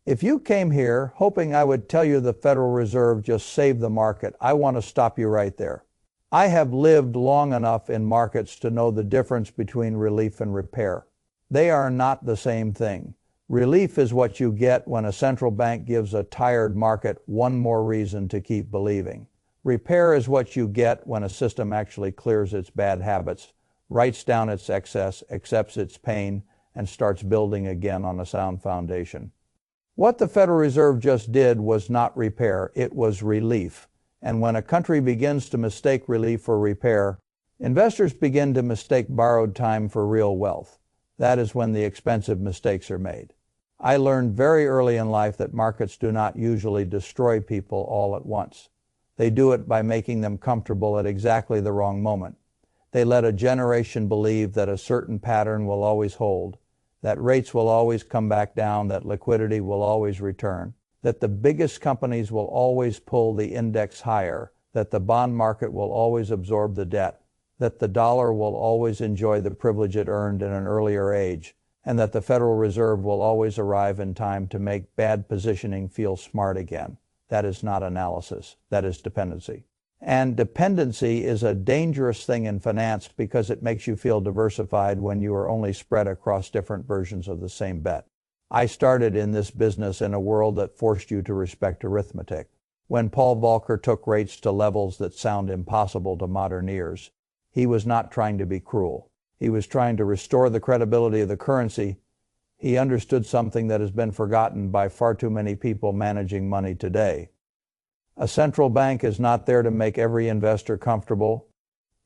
If you came here hoping I would tell you the Federal Reserve just saved the market, I want to stop you right there. I have lived long enough in markets to know the difference between relief and repair. They are not the same thing. Relief is what you get when a central bank gives a tired market one more reason to keep believing. Repair is what you get when a system actually clears its bad habits, writes down its excess, accepts its pain, and starts building again on a sound foundation. What the Federal Reserve just did was not repair, it was relief. And when a country begins to mistake relief for repair, investors begin to mistake borrowed time for real wealth. That is when the expensive mistakes are made. I learned very early in life that markets do not usually destroy people all at once. They do it by making them comfortable at exactly the wrong moment. They let a generation believe that a certain pattern will always hold, that rates will always come back down, that liquidity will always return, that the biggest companies will always pull the index higher, that the bond market will always absorb the debt, that the dollar will always enjoy the privilege it earned in an earlier age, and that the Federal Reserve will always arrive in time to make bad positioning feel smart again. That is not analysis. That is dependency. And dependency is a dangerous thing in finance because it makes you feel diversified when you are only spread across different versions of the same bet. I started in this business in a world that forced you to respect arithmetic. When Paul Volcker took rates to levels that sound impossible to modern ears, he was not trying to be cruel. He was trying to restore the credibility of the currency. He understood something that has been forgotten by far too many people managing money today. A central bank is not there to make every investor comfortable.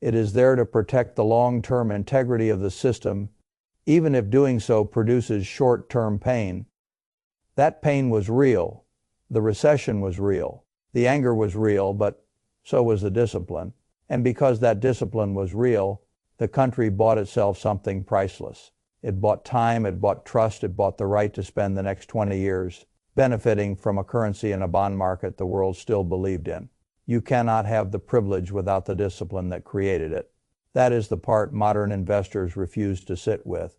It is there to protect the long-term integrity of the system, even if doing so produces short-term pain. That pain was real. The recession was real. The anger was real, but so was the discipline. And because that discipline was real, the country bought itself something priceless. It bought time, it bought trust, it bought the right to spend the next 20 years benefiting from a currency and a bond market the world still believed in. You cannot have the privilege without the discipline that created it. That is the part modern investors refuse to sit with.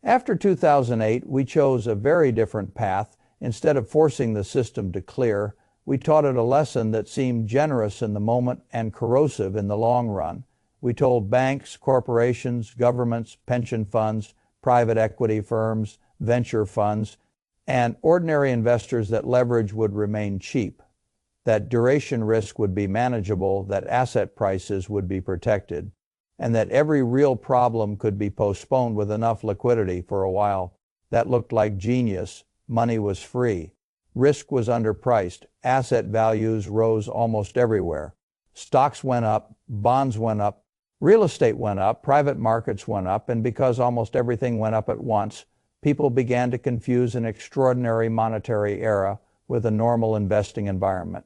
After 2008, we chose a very different path. Instead of forcing the system to clear, we taught it a lesson that seemed generous in the moment and corrosive in the long run. We told banks, corporations, governments, pension funds, private equity firms, venture funds, and ordinary investors that leverage would remain cheap, that duration risk would be manageable, that asset prices would be protected, and that every real problem could be postponed with enough liquidity for a while. That looked like genius. Money was free. Risk was underpriced. Asset values rose almost everywhere. Stocks went up, bonds went up, real estate went up, private markets went up, and because almost everything went up at once, people began to confuse an extraordinary monetary era with a normal investing environment.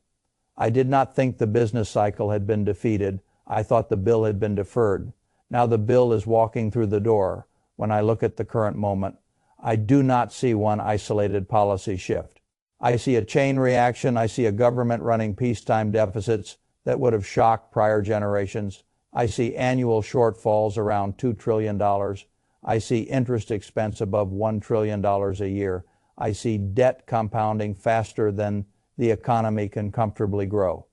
I did not think the business cycle had been defeated. I thought the bill had been deferred. Now the bill is walking through the door. When I look at the current moment, I do not see one isolated policy shift. I see a chain reaction. I see a government running peacetime deficits that would have shocked prior generations. I see annual shortfalls around $2 trillion. I see interest expense above $1 trillion a year. I see debt compounding faster than the economy can comfortably grow.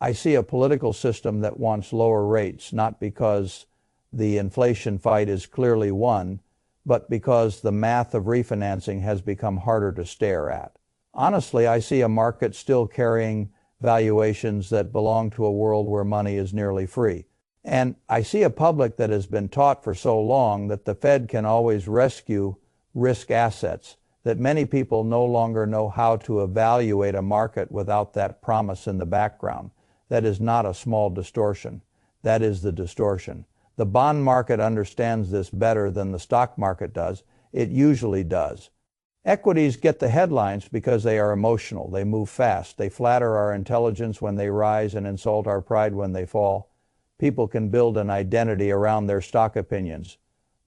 I see a political system that wants lower rates, not because the inflation fight is clearly won, but because the math of refinancing has become harder to stare at. Honestly, I see a market still carrying valuations that belong to a world where money is nearly free. And I see a public that has been taught for so long that the Fed can always rescue risk assets, that many people no longer know how to evaluate a market without that promise in the background. That is not a small distortion. That is the distortion. The bond market understands this better than the stock market does. It usually does. Equities get the headlines because they are emotional. They move fast. They flatter our intelligence when they rise and insult our pride when they fall. People can build an identity around their stock opinions.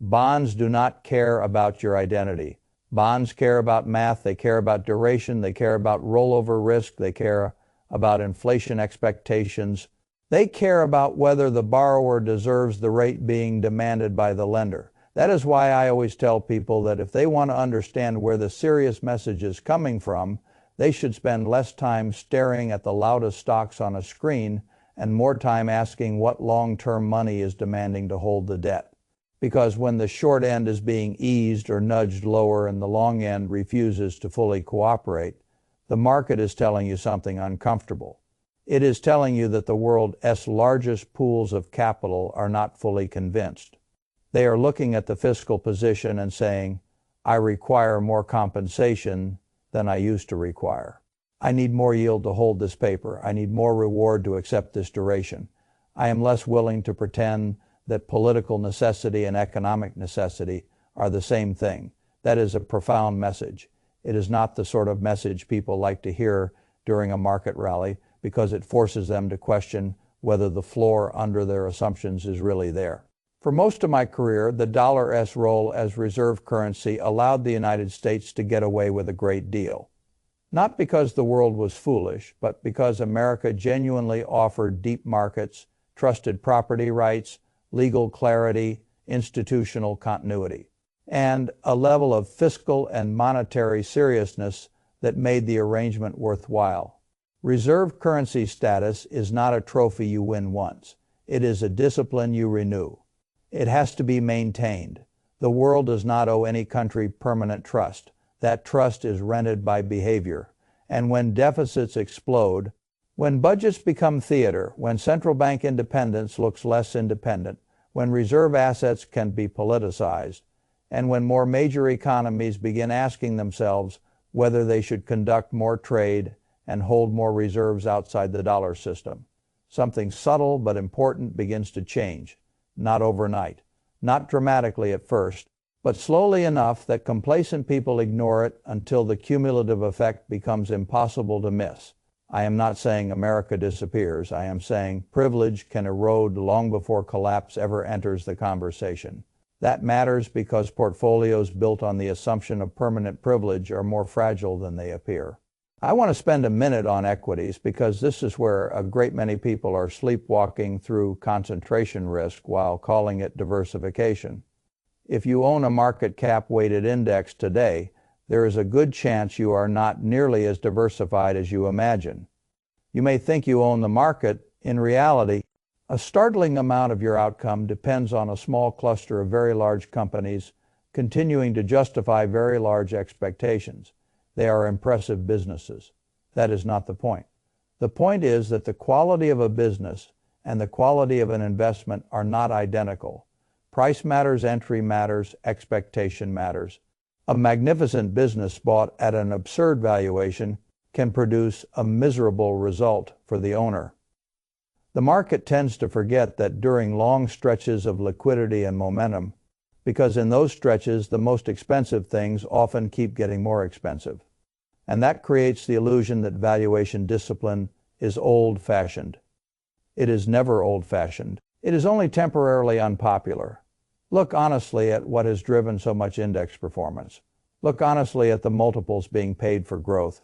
Bonds do not care about your identity. Bonds care about math. They care about duration. They care about rollover risk. They care about inflation expectations. They care about whether the borrower deserves the rate being demanded by the lender. That is why I always tell people that if they want to understand where the serious message is coming from, they should spend less time staring at the loudest stocks on a screen and more time asking what long-term money is demanding to hold the debt. Because when the short end is being eased or nudged lower and the long end refuses to fully cooperate, the market is telling you something uncomfortable. It is telling you that the world's largest pools of capital are not fully convinced. They are looking at the fiscal position and saying, I require more compensation than I used to require. I need more yield to hold this paper. I need more reward to accept this duration. I am less willing to pretend that political necessity and economic necessity are the same thing. That is a profound message. It is not the sort of message people like to hear during a market rally because it forces them to question whether the floor under their assumptions is really there. For most of my career, the dollar's role as reserve currency allowed the United States to get away with a great deal. Not because the world was foolish, but because America genuinely offered deep markets, trusted property rights, legal clarity, institutional continuity, and a level of fiscal and monetary seriousness that made the arrangement worthwhile. Reserve currency status is not a trophy you win once. It is a discipline you renew. It has to be maintained. The world does not owe any country permanent trust. That trust is rented by behavior. And when deficits explode, when budgets become theater, when central bank independence looks less independent, when reserve assets can be politicized, and when more major economies begin asking themselves whether they should conduct more trade and hold more reserves outside the dollar system, something subtle but important begins to change. Not overnight, not dramatically at first, but slowly enough that complacent people ignore it until the cumulative effect becomes impossible to miss. I am not saying America disappears. I am saying privilege can erode long before collapse ever enters the conversation. That matters because portfolios built on the assumption of permanent privilege are more fragile than they appear. I want to spend a minute on equities because this is where a great many people are sleepwalking through concentration risk while calling it diversification. If you own a market cap weighted index today, there is a good chance you are not nearly as diversified as you imagine. You may think you own the market. In reality, a startling amount of your outcome depends on a small cluster of very large companies continuing to justify very large expectations. They are impressive businesses. That is not the point. The point is that the quality of a business and the quality of an investment are not identical. Price matters, entry matters, expectation matters. A magnificent business bought at an absurd valuation can produce a miserable result for the owner. The market tends to forget that during long stretches of liquidity and momentum, because in those stretches the most expensive things often keep getting more expensive. And that creates the illusion that valuation discipline is old-fashioned. It is never old-fashioned. It is only temporarily unpopular. Look honestly at what has driven so much index performance. Look honestly at the multiples being paid for growth,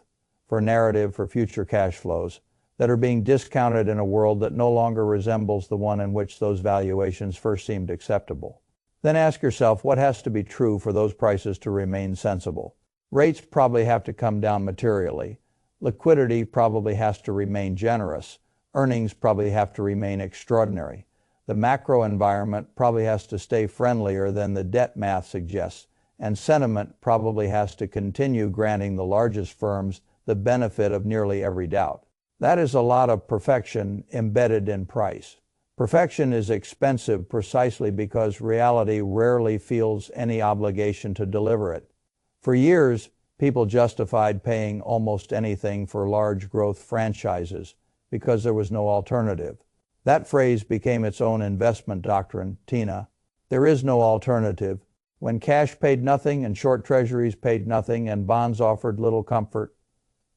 for narrative, for future cash flows, that are being discounted in a world that no longer resembles the one in which those valuations first seemed acceptable. Then ask yourself what has to be true for those prices to remain sensible. Rates probably have to come down materially. Liquidity probably has to remain generous. Earnings probably have to remain extraordinary. The macro environment probably has to stay friendlier than the debt math suggests, and sentiment probably has to continue granting the largest firms the benefit of nearly every doubt. That is a lot of perfection embedded in price. Perfection is expensive precisely because reality rarely feels any obligation to deliver it. For years, people justified paying almost anything for large growth franchises because there was no alternative. That phrase became its own investment doctrine, TINA. There is no alternative. When cash paid nothing and short treasuries paid nothing and bonds offered little comfort,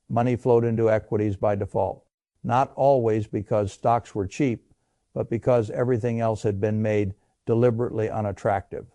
money flowed into equities by default. Not always because stocks were cheap, but because everything else had been made deliberately unattractive.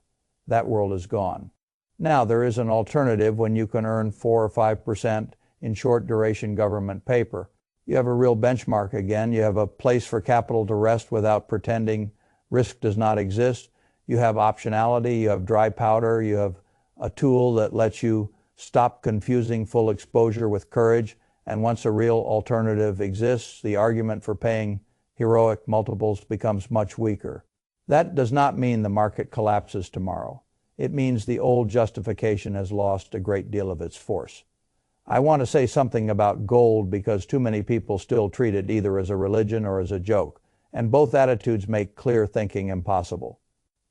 That world is gone. Now there is an alternative when you can earn 4 or 5% in short duration government paper. You have a real benchmark again. You have a place for capital to rest without pretending risk does not exist. You have optionality, you have dry powder, you have a tool that lets you stop confusing full exposure with courage, and once a real alternative exists, the argument for paying heroic multiples becomes much weaker. That does not mean the market collapses tomorrow. It means the old justification has lost a great deal of its force. I want to say something about gold because too many people still treat it either as a religion or as a joke, and both attitudes make clear thinking impossible.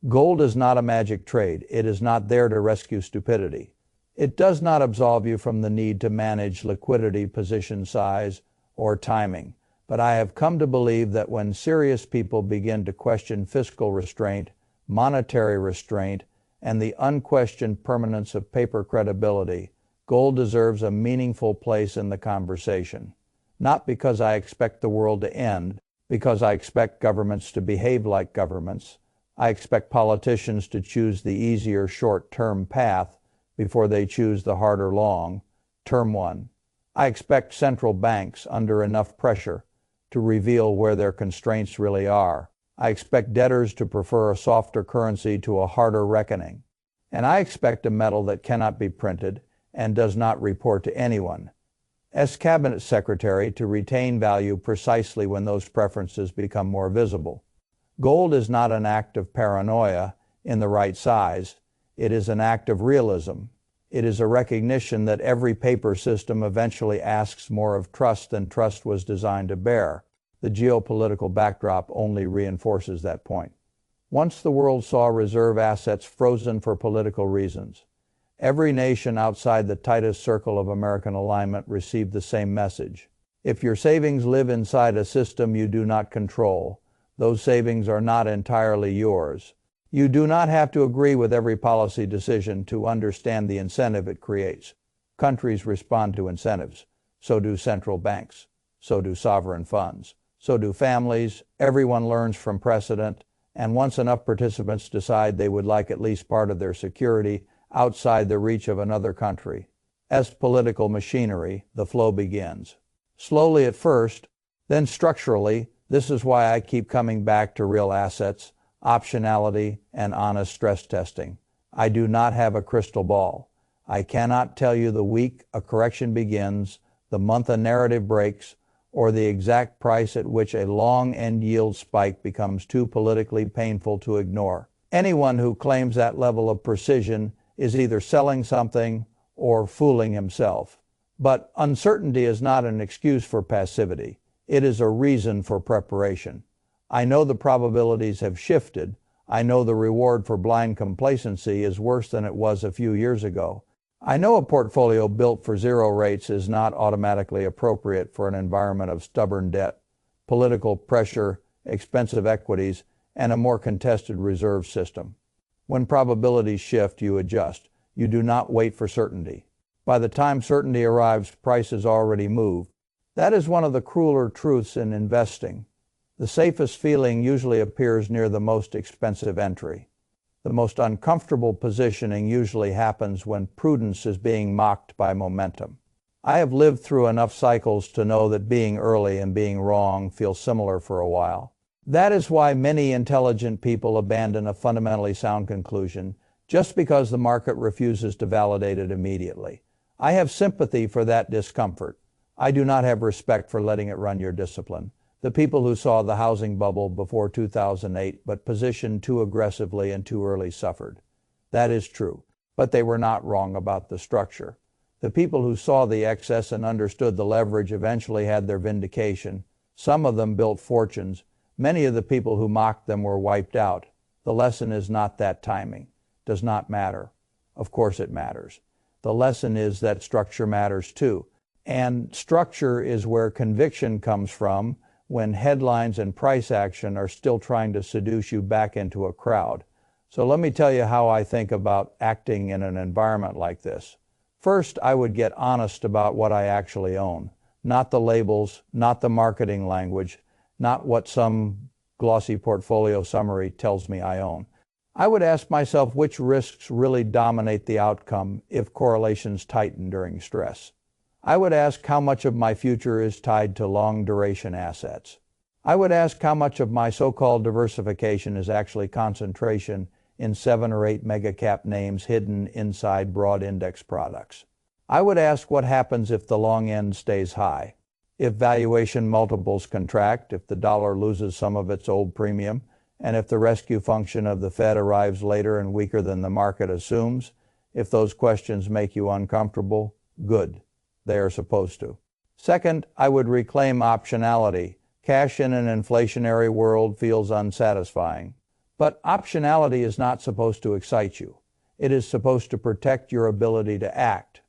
Gold is not a magic trade. It is not there to rescue stupidity. It does not absolve you from the need to manage liquidity, position size, or timing. But I have come to believe that when serious people begin to question fiscal restraint, monetary restraint, and the unquestioned permanence of paper credibility, gold deserves a meaningful place in the conversation. Not because I expect the world to end, because I expect governments to behave like governments. I expect politicians to choose the easier short-term path before they choose the harder long-term one. I expect central banks under enough pressure to reveal where their constraints really are. I expect debtors to prefer a softer currency to a harder reckoning. And I expect a metal that cannot be printed and does not report to anyone, as cabinet secretary, to retain value precisely when those preferences become more visible. Gold is not an act of paranoia in the right size. It is an act of realism. It is a recognition that every paper system eventually asks more of trust than trust was designed to bear. The geopolitical backdrop only reinforces that point. Once the world saw reserve assets frozen for political reasons, every nation outside the tightest circle of American alignment received the same message. If your savings live inside a system you do not control, those savings are not entirely yours. You do not have to agree with every policy decision to understand the incentive it creates. Countries respond to incentives. So do central banks. So do sovereign funds. So do families. Everyone learns from precedent. And once enough participants decide they would like at least part of their security outside the reach of another country, as political machinery, the flow begins. Slowly at first, then structurally. This is why I keep coming back to real assets, optionality, and honest stress testing. I do not have a crystal ball. I cannot tell you the week a correction begins, the month a narrative breaks, or the exact price at which a long-end yield spike becomes too politically painful to ignore. Anyone who claims that level of precision is either selling something or fooling himself. But uncertainty is not an excuse for passivity. It is a reason for preparation. I know the probabilities have shifted. I know the reward for blind complacency is worse than it was a few years ago. I know a portfolio built for zero rates is not automatically appropriate for an environment of stubborn debt, political pressure, expensive equities, and a more contested reserve system. When probabilities shift, you adjust. You do not wait for certainty. By the time certainty arrives, prices already move. That is one of the crueler truths in investing. The safest feeling usually appears near the most expensive entry. The most uncomfortable positioning usually happens when prudence is being mocked by momentum. I have lived through enough cycles to know that being early and being wrong feel similar for a while. That is why many intelligent people abandon a fundamentally sound conclusion just because the market refuses to validate it immediately. I have sympathy for that discomfort. I do not have respect for letting it run your discipline. The people who saw the housing bubble before 2008 but positioned too aggressively and too early suffered. That is true, but they were not wrong about the structure. The people who saw the excess and understood the leverage eventually had their vindication. Some of them built fortunes. Many of the people who mocked them were wiped out. The lesson is not that timing does not matter. Of course it matters. The lesson is that structure matters too. And structure is where conviction comes from when headlines and price action are still trying to seduce you back into a crowd. So let me tell you how I think about acting in an environment like this. First, I would get honest about what I actually own. Not the labels, not the marketing language, not what some glossy portfolio summary tells me I own. I would ask myself which risks really dominate the outcome if correlations tighten during stress. I would ask how much of my future is tied to long-duration assets. I would ask how much of my so-called diversification is actually concentration in 7 or 8 mega-cap names hidden inside broad index products. I would ask what happens if the long end stays high, if valuation multiples contract, if the dollar loses some of its old premium, and if the rescue function of the Fed arrives later and weaker than the market assumes. If those questions make you uncomfortable, good. They are supposed to. Second, I would reclaim optionality. Cash in an inflationary world feels unsatisfying. But optionality is not supposed to excite you. It is supposed to protect your ability to act.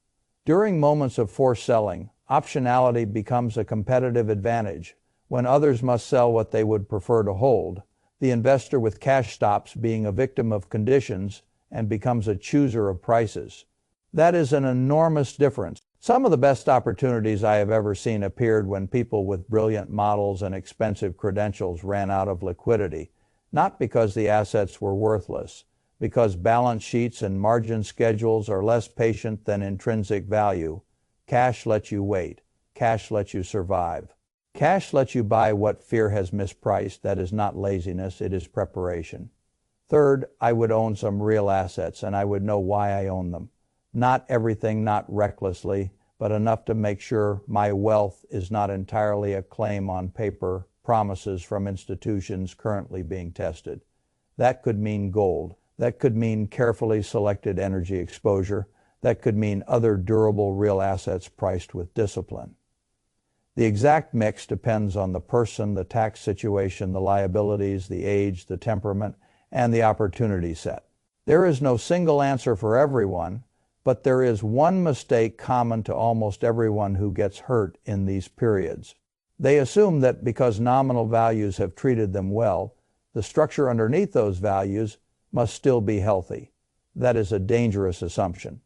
During moments of forced selling, optionality becomes a competitive advantage. When others must sell what they would prefer to hold, the investor with cash stops being a victim of conditions and becomes a chooser of prices. That is an enormous difference. Some of the best opportunities I have ever seen appeared when people with brilliant models and expensive credentials ran out of liquidity, not because the assets were worthless, because balance sheets and margin schedules are less patient than intrinsic value. Cash lets you wait. Cash lets you survive. Cash lets you buy what fear has mispriced. That is not laziness, it is preparation. Third, I would own some real assets, and I would know why I own them. Not everything, not recklessly, but enough to make sure my wealth is not entirely a claim on paper, promises from institutions currently being tested. That could mean gold. That could mean carefully selected energy exposure. That could mean other durable real assets priced with discipline. The exact mix depends on the person, the tax situation, the liabilities, the age, the temperament, and the opportunity set. There is no single answer for everyone, but there is one mistake common to almost everyone who gets hurt in these periods. They assume that because nominal values have treated them well, the structure underneath those values must still be healthy. That is a dangerous assumption.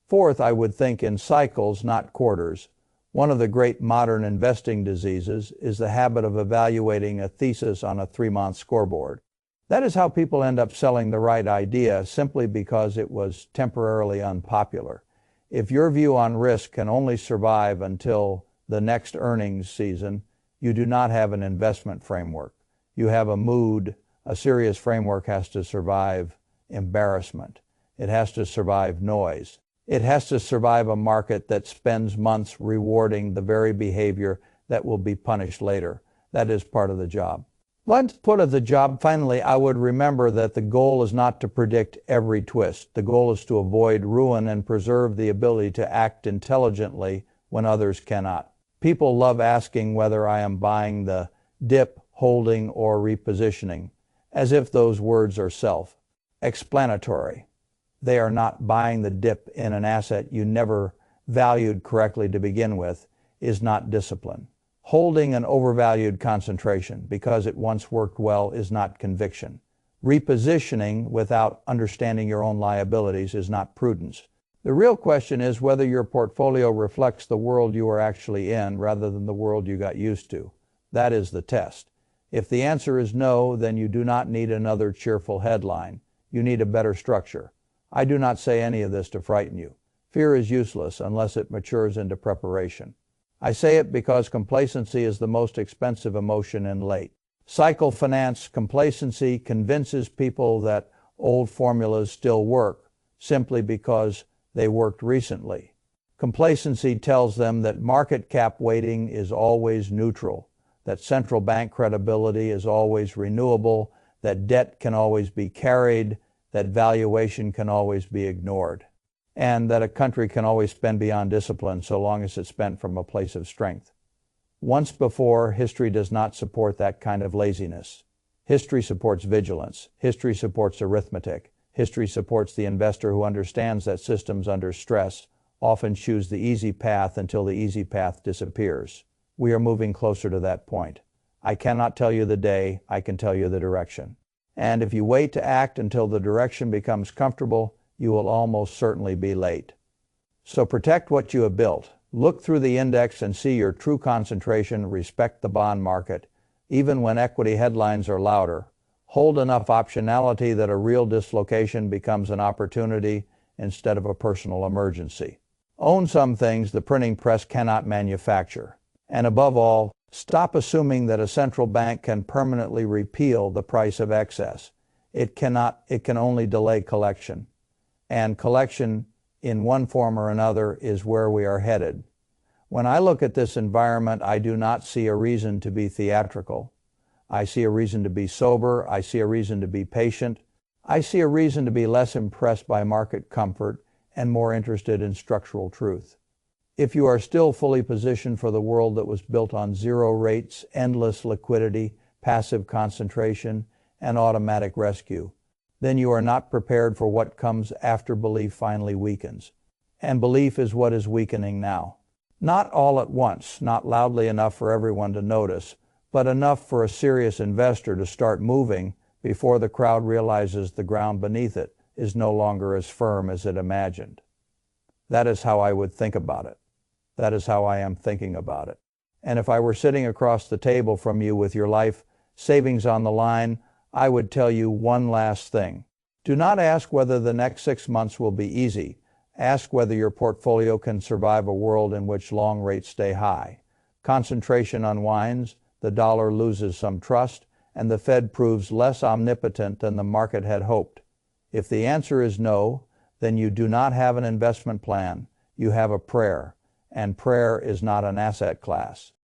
Fourth, I would think in cycles, not quarters. One of the great modern investing diseases is the habit of evaluating a thesis on a 3-month scoreboard. That is how people end up selling the right idea simply because it was temporarily unpopular. If your view on risk can only survive until the next earnings season, you do not have an investment framework. You have a mood. A serious framework has to survive embarrassment. It has to survive noise. It has to survive a market that spends months rewarding the very behavior that will be punished later. That is part of the job. Let's put at the job. Finally, I would remember that the goal is not to predict every twist. The goal is to avoid ruin and preserve the ability to act intelligently when others cannot. People love asking whether I am buying the dip, holding, or repositioning, as if those words are self-explanatory. They are not. Buying the dip in an asset you never valued correctly to begin with is not discipline. Holding an overvalued concentration because it once worked well is not conviction. Repositioning without understanding your own liabilities is not prudence. The real question is whether your portfolio reflects the world you are actually in rather than the world you got used to. That is the test. If the answer is no, then you do not need another cheerful headline. You need a better structure. I do not say any of this to frighten you. Fear is useless unless it matures into preparation. I say it because complacency is the most expensive emotion in late cycle finance. Complacency convinces people that old formulas still work simply because they worked recently. Complacency tells them that market cap weighting is always neutral, that central bank credibility is always renewable, that debt can always be carried, that valuation can always be ignored, and that a country can always spend beyond discipline so long as it's spent from a place of strength. Once before, history does not support that kind of laziness. History supports vigilance. History supports arithmetic. History supports the investor who understands that systems under stress often choose the easy path until the easy path disappears. We are moving closer to that point. I cannot tell you the day, I can tell you the direction. And if you wait to act until the direction becomes comfortable, you will almost certainly be late. So protect what you have built. Look through the index and see your true concentration. Respect the bond market, even when equity headlines are louder. Hold enough optionality that a real dislocation becomes an opportunity instead of a personal emergency. Own some things the printing press cannot manufacture. And above all, stop assuming that a central bank can permanently repeal the price of excess. It can only delay collection. And collection in one form or another is where we are headed. When I look at this environment, I do not see a reason to be theatrical. I see a reason to be sober. I see a reason to be patient. I see a reason to be less impressed by market comfort and more interested in structural truth. If you are still fully positioned for the world that was built on zero rates, endless liquidity, passive concentration, and automatic rescue, then you are not prepared for what comes after belief finally weakens. And belief is what is weakening now. Not all at once, not loudly enough for everyone to notice, but enough for a serious investor to start moving before the crowd realizes the ground beneath it is no longer as firm as it imagined. That is how I would think about it. That is how I am thinking about it. And if I were sitting across the table from you with your life savings on the line, I would tell you one last thing. Do not ask whether the next 6 months will be easy. Ask whether your portfolio can survive a world in which long rates stay high. Concentration unwinds, the dollar loses some trust, and the Fed proves less omnipotent than the market had hoped. If the answer is no, then you do not have an investment plan. You have a prayer, and prayer is not an asset class.